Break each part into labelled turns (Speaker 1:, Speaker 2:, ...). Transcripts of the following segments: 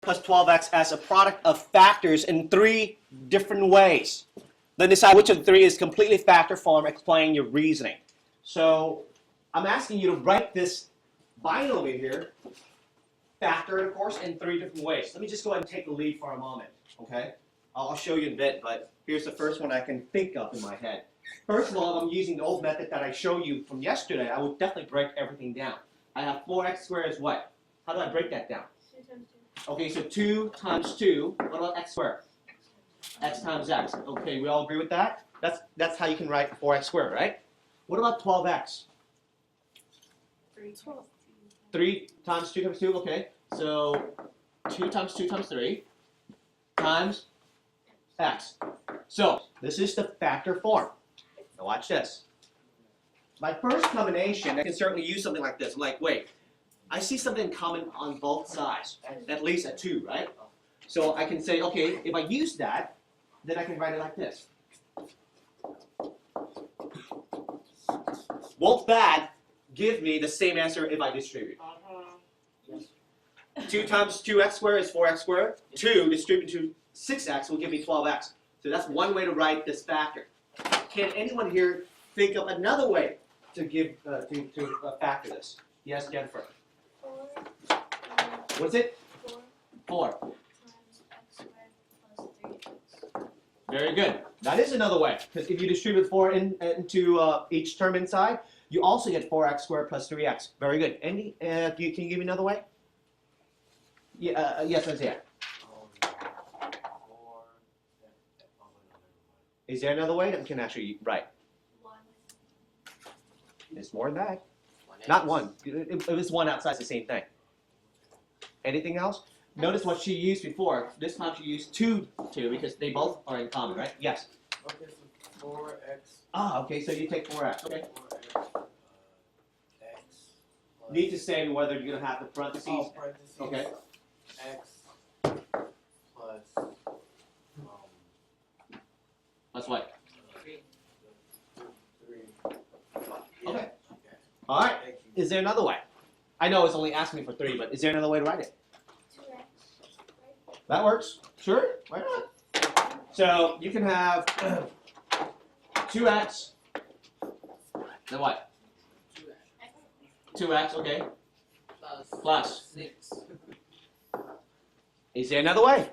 Speaker 1: plus 12x as a product of factors in 3 different ways. Then decide which of the 3 is completely factor form, explain your reasoning. So I'm asking you to write this binomial here, factor, of course, in 3 different ways. Let me just go ahead and take the lead for a moment, okay? I'll show you in a bit, but here's the first one I can think of in my head. First of all, if I'm using the old method that I showed you from yesterday, I would definitely break everything down. I have 4x squared is what? How do I break that down?
Speaker 2: 2 times 2.
Speaker 1: Okay, so 2 times 2, what about x squared? X times x. Okay, we all agree with that? That's how you can write 4x squared, right? What about 12x?
Speaker 2: 3. 12.
Speaker 1: 3 times 2 times 2, okay. So 2 times 2 times 3 times x. So this is the factor form. Now watch this. My first combination, I can certainly use something like this. I'm like, wait, I see something common on both sides, at least a 2, right? So I can say, okay, if I use that, then I can write it like this. Won't that give me the same answer if I distribute? 2 times 2x squared is 4x squared. 2 distributed to 6x will give me 12x. So that's one way to write this factor. Can anyone here think of another way to give to factor this? Yes, Jennifer.
Speaker 2: 4.
Speaker 1: What's it?
Speaker 2: 4
Speaker 1: 4.
Speaker 2: times x squared plus 3x.
Speaker 1: Very good. That is another way. Because if you distribute 4 into each term inside, you also get 4x squared plus 3x. Very good. Andy, can you give me another way? Yeah, yes, Isaiah. Is there another way that we can actually write?
Speaker 2: 1.
Speaker 1: It's more than that. Not 1. If it's 1 outside, it's the same thing. Anything else? Notice what she used before. This time she used 2 because they both are in common, right? Yes.
Speaker 3: Okay, so 4x.
Speaker 1: Ah, okay, so you take 4x. Okay.
Speaker 3: 4x. X.
Speaker 1: Need to say whether you're going to have the parentheses.
Speaker 3: Oh, parentheses.
Speaker 1: Okay.
Speaker 3: X plus.
Speaker 1: That's what?
Speaker 3: 3.
Speaker 1: Okay. All right.
Speaker 3: Thank you.
Speaker 1: Is there another way? I know it's only asking me for 3, but is there another way to write it?
Speaker 2: 2x. Right?
Speaker 1: That works. Sure. Why not? So you can have 2x. Then what? 2x, okay. Plus.
Speaker 4: 6.
Speaker 1: Is there another way?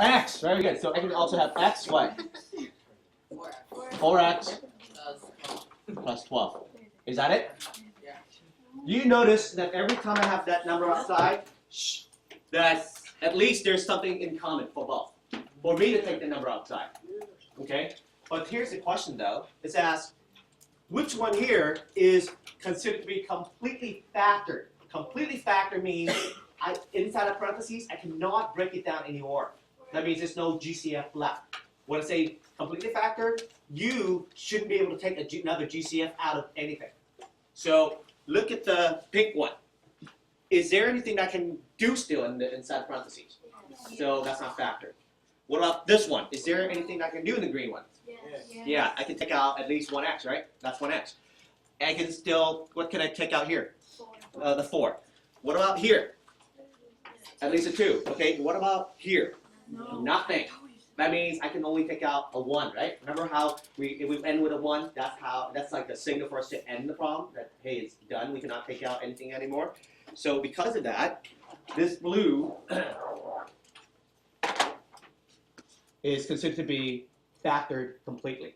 Speaker 2: X.
Speaker 1: X. Very good. So I can also have x what? 4x plus 12. Is that it?
Speaker 4: Yeah.
Speaker 1: You notice that every time I have that number outside, that at least there's something in common for both. For me to take the number outside. Okay? But here's the question though. It's asked, which one here is considered to be completely factored? Completely factored means inside of parentheses, I cannot break it down anymore. That means there's no GCF left. When I say completely factored, you shouldn't be able to take another GCF out of anything. So look at the pink one. Is there anything that I can do still inside parentheses? So that's not factored. What about this one? Is there anything that I can do in the green one?
Speaker 2: Yes.
Speaker 1: Yeah, I can take out at least 1x, right? That's 1x. I can still, what can I take out here?
Speaker 2: 4.
Speaker 1: The 4. What about here? At least a 2. Okay, what about here?
Speaker 2: No.
Speaker 1: Nothing. That means I can only take out a 1, right? Remember how if we end with a 1, that's like the signal for us to end the problem, that hey, it's done, we cannot take out anything anymore. So because of that, this blue is considered to be factored completely.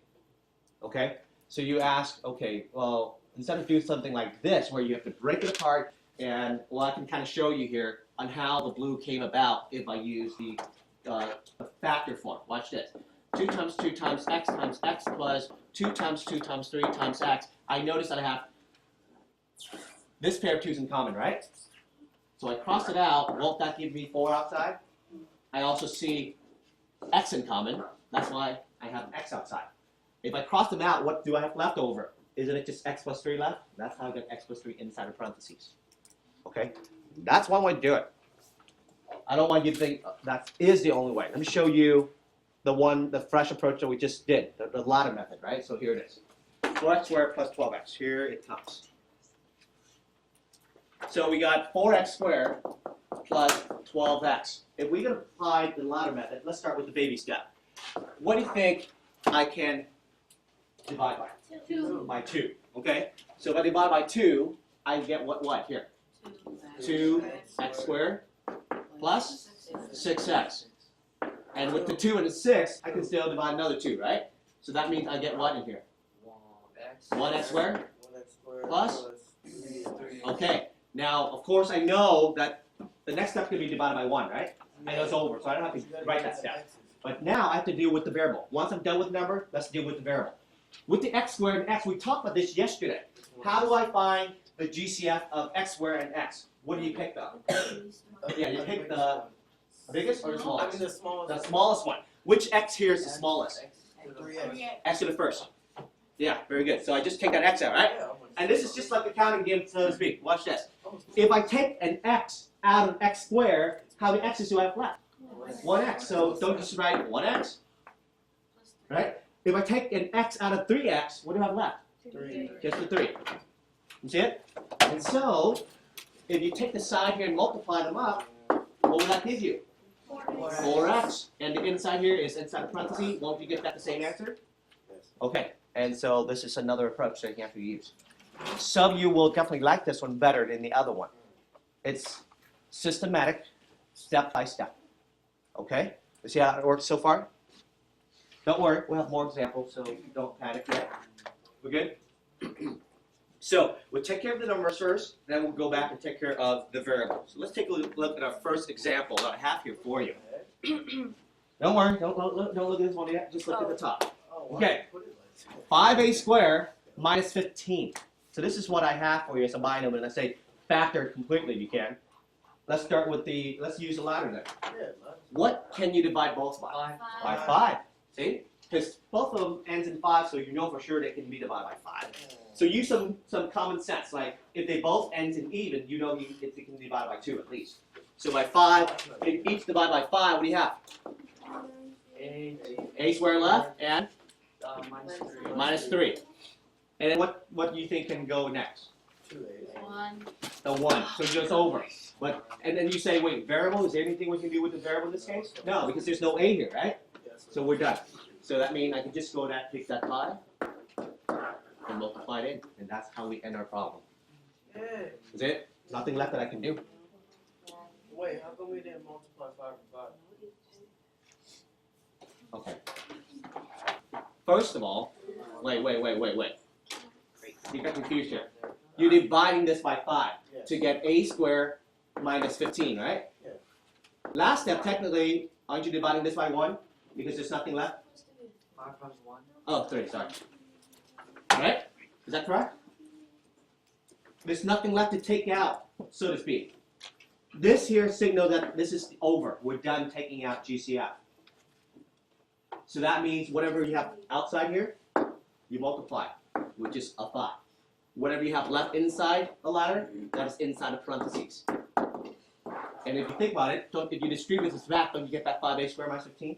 Speaker 1: Okay? So you ask, okay, well, instead of doing something like this where you have to break it apart, and well, I can kind of show you here on how the blue came about if I use the factor form. Watch this. 2 times 2 times x plus 2 times 2 times 3 times x. I notice that I have this pair of 2's in common, right? So I cross it out. Won't that give me 4 outside? I also see x in common. That's why I have x outside. If I cross them out, what do I have left over? Isn't it just x plus 3 left? That's how I get x plus 3 inside of parentheses. Okay? That's one way to do it. I don't want you to think that is the only way. Let me show you the fresh approach that we just did, the ladder method, right? So here it is. 4x squared plus 12x. Here it comes. So we got 4x squared plus 12x. If we're going to apply the ladder method, let's start with the baby step. What do you think I can divide by?
Speaker 2: 2.
Speaker 1: By 2. Okay? So if I divide by 2, I get what here? 2x squared plus 6x. And with the 2 and the 6, I can still divide another 2, right? So that means I get what in here? 1x squared?
Speaker 3: 1x squared
Speaker 1: Plus?
Speaker 3: 3.
Speaker 1: Okay. Now, of course, I know that the next step can be divided by 1, right? I know it's over, so I don't have to write that step. But now I have to deal with the variable. Once I'm done with the number, let's deal with the variable. With the x squared and x, we talked about this yesterday. How do I find the GCF of x squared and x? What do you pick though? Yeah, you pick the biggest or the
Speaker 3: I
Speaker 1: smallest?
Speaker 3: mean the smallest.
Speaker 1: The smallest one. Which x here is the smallest?
Speaker 3: 3x.
Speaker 1: X to the first. Yeah, very good. So I just take that x out, right? And this is just like a counting game, so to speak. Watch this. If I take an x out of x squared, how many x's do I have left? 1x. So don't just write 1x, right? If I take an x out of 3x, what do I have left?
Speaker 3: 3.
Speaker 1: Just the 3. You see it? And so, if you take the side here and multiply them up, what will that give you? 4x. And the inside here is inside the parentheses. Won't you get that the same answer? Okay. And so this is another approach that you have to use. Some of you will definitely like this one better than the other one. It's systematic, step by step. Okay? You see how it works so far? Don't worry, we'll have more examples, so don't panic yet. We're good? So we'll take care of the numbers first, then we'll go back and take care of the variables. So let's take a look at our first example that I have here for you. Don't worry, don't look at this one yet, just look at the top. Okay, 5a squared minus 15. So this is what I have for you as a binomial, and I say factor it completely if you can. Let's start with let's use the ladder then. What can you divide both by? By 5. See? Because both of them ends in 5, so you know for sure they can be divided by 5. So use some common sense. Like if they both ends in even, you know it can be divided by 2 at least. So by 5, if each divide by 5, what do you have? A squared left and minus 3. And then what do you think can go next?
Speaker 2: 1.
Speaker 1: The 1. So just over. And then you say, wait, variable? Is there anything we can do with the variable in this case? No, because there's no a here, right? So we're done. So that means I can just go that, take that 5 and multiply it in, and that's how we end our problem. Is it? Nothing left that I can do.
Speaker 3: Wait, how come we didn't multiply 5 and 5?
Speaker 1: Okay. First of all, wait. You got confused here. You're dividing this by 5 to get a squared minus 15, right?
Speaker 3: Yeah.
Speaker 1: Last step, technically, aren't you dividing this by 1? Because there's nothing left?
Speaker 3: 5 times 1.
Speaker 1: Oh, 3, sorry. Right? Is that correct? There's nothing left to take out, so to speak. This here signals that this is over. We're done taking out GCF. So that means whatever you have outside here, you multiply, which is a 5. Whatever you have left inside the ladder, that is inside the parentheses. And if you think about it, if you distribute this back, don't you get that 5a squared minus 15?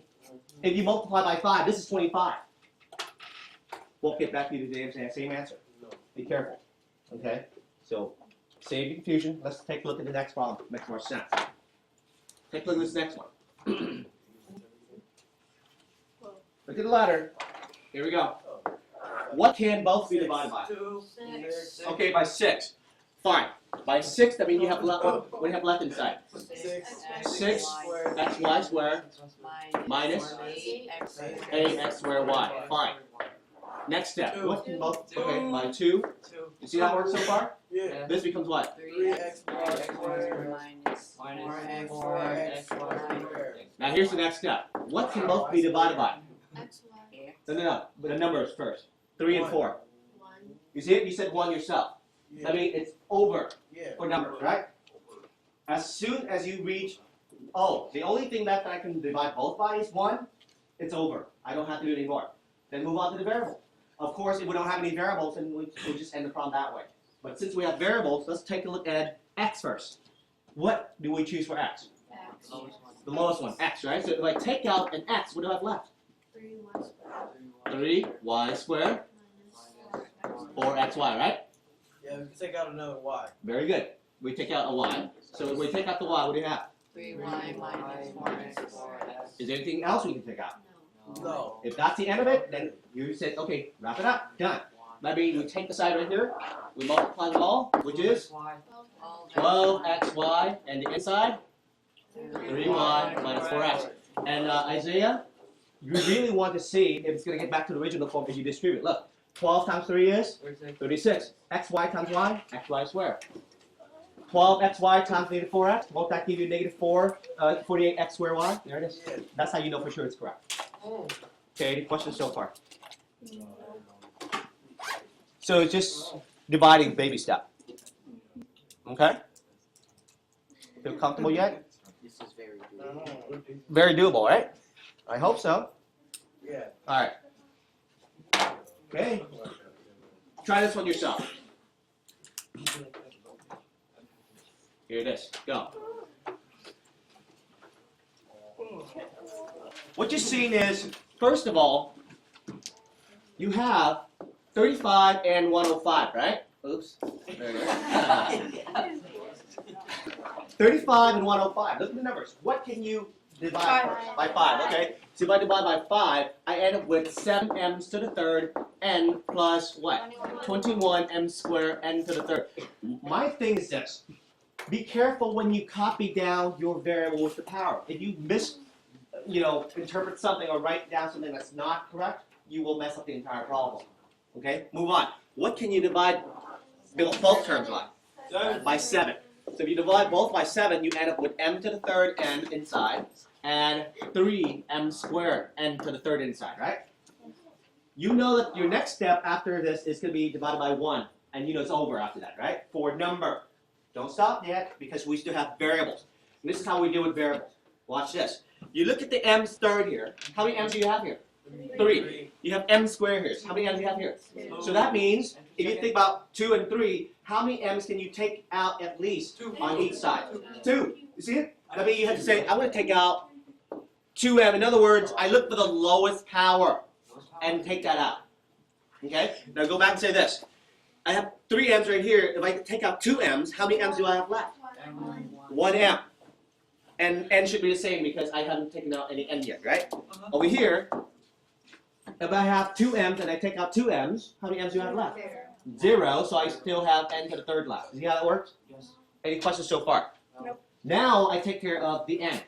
Speaker 1: If you multiply by 5, this is 25. Won't get back to you the same answer. Be careful. Okay? So, save the confusion. Let's take a look at the next problem. Makes more sense. Take a look at this next one. Look at the ladder. Here we go. What can both be divided by?
Speaker 3: 2.
Speaker 2: 6.
Speaker 1: Okay, by 6. Fine. By 6, that means you have left. What do you have left inside?
Speaker 3: 6.
Speaker 1: 6 xy squared minus ax squared y. Fine. Next step. What can both? Okay, by 2. You see how it works so far?
Speaker 3: Yeah.
Speaker 1: This becomes what?
Speaker 3: 3x squared
Speaker 4: minus
Speaker 3: 4x squared.
Speaker 1: Now here's the next step. What can both be divided by?
Speaker 2: X, Y,
Speaker 1: No. But the numbers first. 3 and 4.
Speaker 2: 1.
Speaker 1: You see it? You said 1 yourself. I mean, it's over
Speaker 3: Yeah.
Speaker 1: for numbers, right? As soon as you reach, the only thing left that I can divide both by is 1. It's over. I don't have to do it anymore. Then move on to the variable. Of course, if we don't have any variables, then we'll just end the problem that way. But since we have variables, let's take a look at x first. What do we choose for x?
Speaker 2: X.
Speaker 1: The lowest one, x, right? So if I take out an x, what do I have left?
Speaker 2: 3y squared
Speaker 1: 3y squared,
Speaker 2: minus 4x.
Speaker 1: 4xy, right?
Speaker 3: Yeah, we can take out another y.
Speaker 1: Very good. we take out a y. So if we take out the y, what do you have?
Speaker 3: 3y minus 4x.
Speaker 1: Is there anything else we can take out?
Speaker 3: No.
Speaker 1: If that's the end of it, then you say, okay, wrap it up, done. Maybe we take the side right here, we multiply them all, which is 12xy, and the inside, 3y minus 4x. And Isaiah, you really want to see if it's going to get back to the original form if you distribute. Look, 12 times 3 is 36. xy times y, xy squared. 12xy times negative 4x, won't that give you negative 48x squared y? There it is. That's how you know for sure it's correct. Okay, any questions so far? So it's just dividing baby step. Okay? Feel comfortable yet?
Speaker 3: This is very good.
Speaker 1: Very doable, right? I hope so.
Speaker 3: Yeah.
Speaker 1: Alright. Okay. Try this one yourself. Here it is. Go. What you're seeing is, first of all, you have 35 and 105, right? Oops. There it is. 35 and 105. Look at the numbers. What can you divide first? By 5. Okay. So if I divide by 5, I end up with 7m to the third n plus what? 21m squared n to the third. My thing is this. Be careful when you copy down your variable with the power. If you interpret something or write down something that's not correct, you will mess up the entire problem. Okay? Move on. What can you divide both terms by? By 7. So if you divide both by 7, you end up with m to the third n inside and 3m squared n to the third inside, right? You know that your next step after this is going to be divided by 1, and you know it's over after that, right? For number. Don't stop yet, because we still have variables. And this is how we deal with variables. Watch this. You look at the m's third here. How many m's do you have here? 3. You have m squared here. So how many m's do you have here? So that means, if you think about 2 and 3, how many m's can you take out at least on each side? 2. You see it? That means you have to say, I'm going to take out 2m. In other words, I look for the lowest power and take that out. Okay? Now go back and say this. I have 3 m's right here. If I take out 2 m's, how many m's do I have left? 1 m. And n should be the same because I haven't taken out any n yet, right? Over here, if I have 2 m's and I take out 2 m's, how many m's do I have left? 0, so I still have n to the third left. See how that works?
Speaker 3: Yes.
Speaker 1: Any questions so far?
Speaker 2: Nope.
Speaker 1: Now I take care of the n.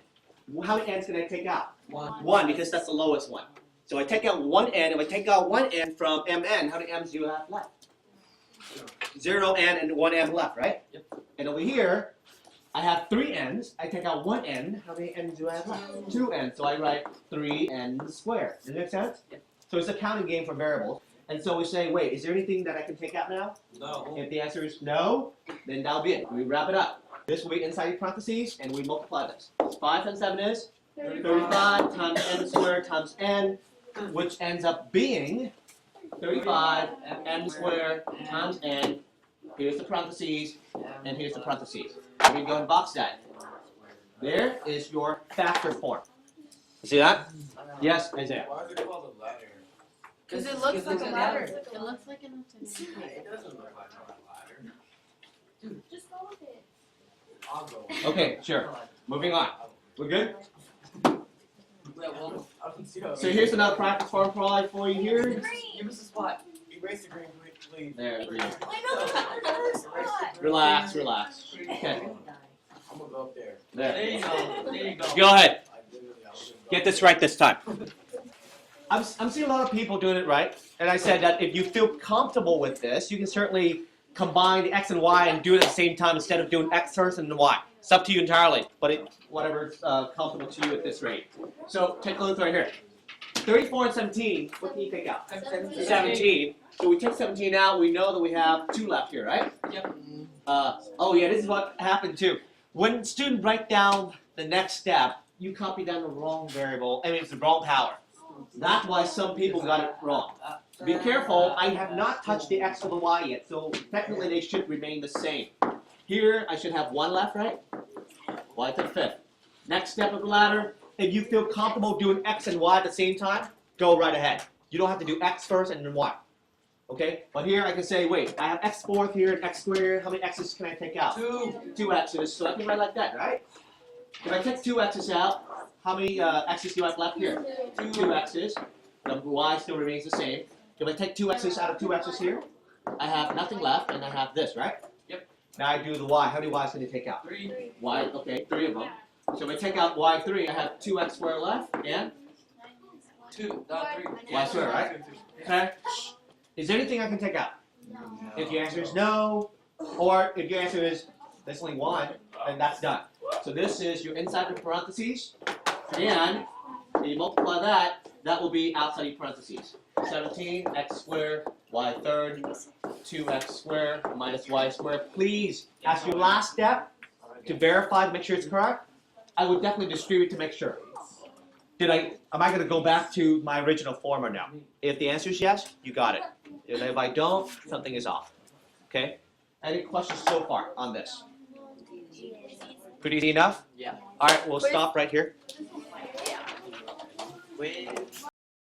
Speaker 1: How many n's can I take out?
Speaker 3: 1.
Speaker 1: 1, because that's the lowest one. So I take out 1 n. If I take out 1 n from mn, how many m's do you have left? 0 n and 1 m left, right?
Speaker 3: Yep.
Speaker 1: And over here, I have 3 n's. I take out 1 n. How many n's do I have left? 2 n. So I write 3 n squared. Does that make sense?
Speaker 3: Yep.
Speaker 1: So it's a counting game for variables. And so we say, wait, is there anything that I can take out now?
Speaker 3: No.
Speaker 1: If the answer is no, then that'll be it. We wrap it up. This will be inside the parentheses, and we multiply this. 5 times 7 is 35 times m squared times n, which ends up being 35 m squared times n. Here's the parentheses, and here's the parentheses. We can go and box that. There is your factor form. See that? Yes, Isaiah.
Speaker 3: Why is it called a ladder?
Speaker 2: Because it looks like a ladder. It looks like an
Speaker 3: It doesn't look like a ladder.
Speaker 2: Just go with it.
Speaker 3: I'll go.
Speaker 1: Okay, sure. Moving on. We're good? So here's another practice form probably for you here.
Speaker 3: Give us a spot. Erase the green, please.
Speaker 1: There, green.
Speaker 2: Wait, no, another spot.
Speaker 1: Relax, relax. Okay,
Speaker 3: I'm gonna go up there.
Speaker 1: there.
Speaker 3: you go. There you go.
Speaker 1: Go ahead.
Speaker 3: I was
Speaker 1: Get this right this time. I'm seeing a lot of people doing it right, and I said that if you feel comfortable with this, you can certainly combine the x and y and do it at the same time instead of doing x first and then y. It's up to you entirely, but whatever's comfortable to you at this rate. So take a look right here. 34 and 17, what can you take out? 17. So we take 17 out, we know that we have 2 left here, right?
Speaker 3: Yep.
Speaker 1: Oh yeah, this is what happened too. When students write down the next step, you copy down the wrong variable, it's the wrong power. That's why some people got it wrong. Be careful, I have not touched the x or the y yet, so technically they should remain the same. Here, I should have 1 left, right? Y to the 5th. Next step of the ladder, if you feel comfortable doing x and y at the same time, go right ahead. You don't have to do x first and then y. Okay, but here I can say, wait, I have x fourth here and x squared. How many x's can I take out? 2 x's. So I can write like that, right? If I take 2 x's out, how many x's do I have left here? 2 x's. The y still remains the same. If I take 2 x's out of 2 x's here, I have nothing left, and I have this, right?
Speaker 3: Yep.
Speaker 1: Now I do the y. How many y's can you take out?
Speaker 3: 3.
Speaker 1: Y, okay, 3 of them. So if I take out y3, I have 2x squared left, and
Speaker 3: 2, not 3.
Speaker 1: Y squared, right? Okay. Is there anything I can take out? If your answer is no, or if your answer is there's only one, then that's done. So this is your inside of parentheses, and if you multiply that, that will be outside your parentheses. 17 x squared y third 2x squared minus y squared. Please, as your last step to verify to make sure it's correct, I would definitely distribute to make sure. Am I going to go back to my original form or no? If the answer is yes, you got it. If I don't, something is off. Okay? Any questions so far on this? Pretty easy enough?
Speaker 3: Yeah.
Speaker 1: All right, we'll stop right here.
Speaker 3: With